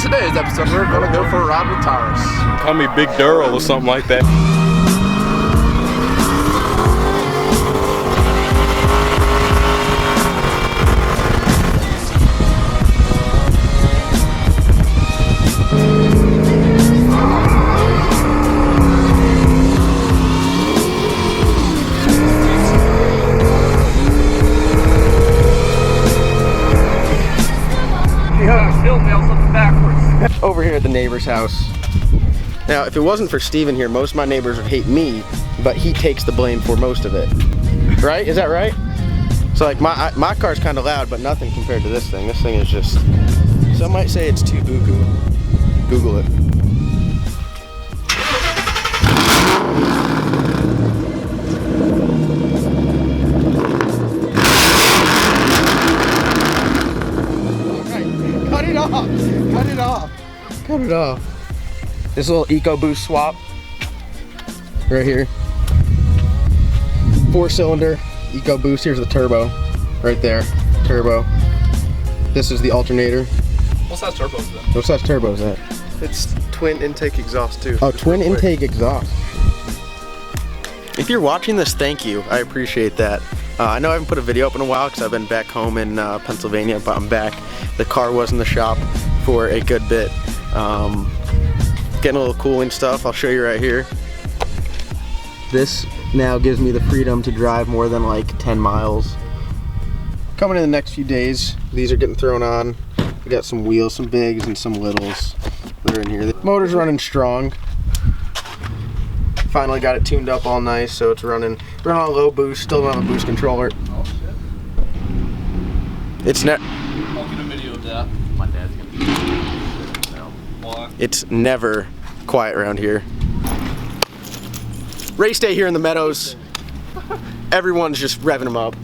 today's episode, we're gonna go for a ride with Tyrus. Call me Big Durrel or something like that. Over here at the neighbor's house. Now, if it wasn't for Steven here, most of my neighbors would hate me, but he takes the blame for most of it. Right? Is that right? So like my car's kind of loud, but nothing compared to this thing. This thing is just, some might say it's too buku. Google it. Cut it off! Cut it off! Cut it off. This little EcoBoost swap right here. 4-cylinder EcoBoost. Here's the turbo right there. Turbo. This is the alternator. What size turbo is that? What size turbo is that? It's twin intake exhaust too. Oh, twin intake exhaust. If you're watching this, thank you. I appreciate that. I know I haven't put a video up in a while because I've been back home in Pennsylvania, but I'm back. The car was in the shop for a good bit. Getting a little cooling stuff. I'll show you right here. This now gives me the freedom to drive more than like 10 miles. Coming in the next few days, these are getting thrown on. We got some wheels, some bigs, and some littles that are in here. The motor's running strong. Finally got it tuned up all nice, so it's running on a low boost. Still don't have a boost controller. Oh shit. It's I'll get a video of that. My dad's gonna be no. Why? It's never quiet around here. Race day here in the meadows. Everyone's just revving them up.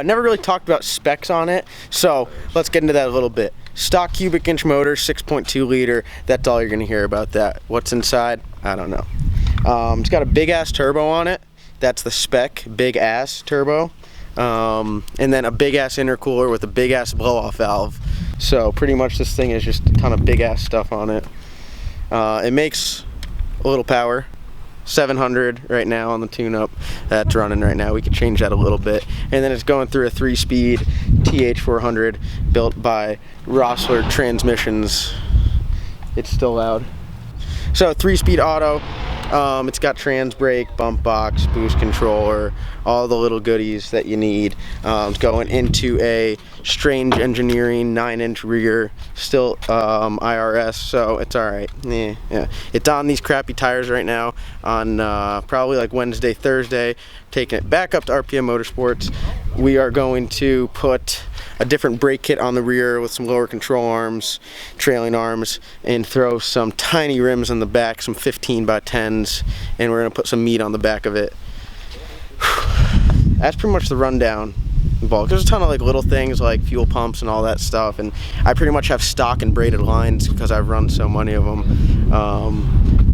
Never really talked about specs on it, so let's get into that a little bit. Stock cubic inch motor, 6.2 liter. That's all you're gonna hear about that. What's inside? I don't know. It's got a big ass turbo on it. That's the spec, big ass turbo. And then a big ass intercooler with a big ass blow off valve. So pretty much this thing is just a ton of big ass stuff on it. It makes a little power. 700 right now on the tune-up. That's running right now. We could change that a little bit. And then it's going through a 3-speed TH400 built by Rossler Transmissions. It's still loud. So 3-speed auto. It's got trans brake, bump box, boost controller, all the little goodies that you need. It's going into a Strange Engineering 9-inch rear, still IRS, so it's all right. Yeah. It's on these crappy tires right now on probably like Wednesday, Thursday. Taking it back up to RPM Motorsports. We are going to put a different brake kit on the rear with some lower control arms, trailing arms, and throw some tiny rims in the back, some 15x10s, and we're gonna put some meat on the back of it. That's pretty much the rundown involved. There's a ton of like little things like fuel pumps and all that stuff, and I pretty much have stock and braided lines because I've run so many of them.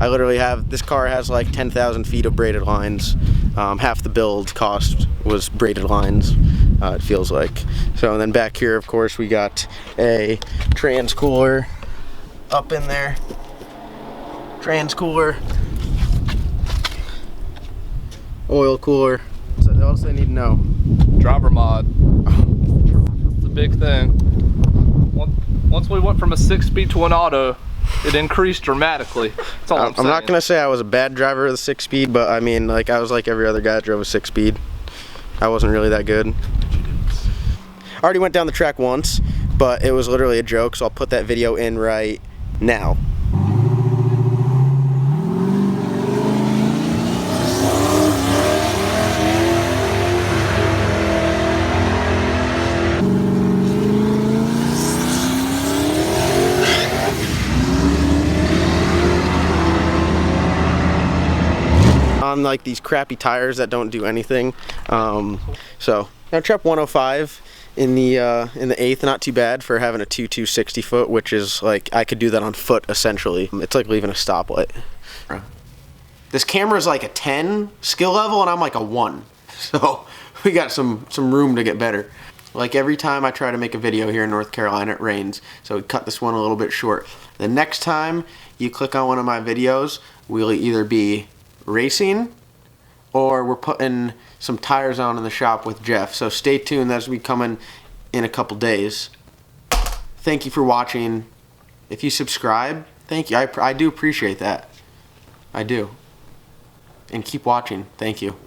I literally have, this car has like 10,000 feet of braided lines. Half the build cost was braided lines, it feels like. So, and then back here, of course, we got a trans cooler up in there. Trans cooler. Oil cooler. What else do I need to know? Driver mod. That's the big thing. Once we went from a 6-speed to an auto, it increased dramatically. That's all I'm saying. I'm not gonna say I was a bad driver of the 6-speed, but I mean, like, I was like every other guy that drove a 6-speed. I wasn't really that good. I already went down the track once, but it was literally a joke, so I'll put that video in right now. On like these crappy tires that don't do anything. So now Trep 105 in the eighth. Not too bad for having a 260 foot, which is like I could do that on foot essentially. It's like leaving a stoplight. This camera's like a 10 skill level and I'm like a 1. So we got some room to get better. Like every time I try to make a video here in North Carolina, it rains. So we cut this one a little bit short. The next time you click on one of my videos, we'll either be racing or we're putting some tires on in the shop with Jeff. So stay tuned, that's be coming in a couple days. Thank you for watching. If you subscribe, thank you. I do appreciate that. I do. And keep watching. Thank you.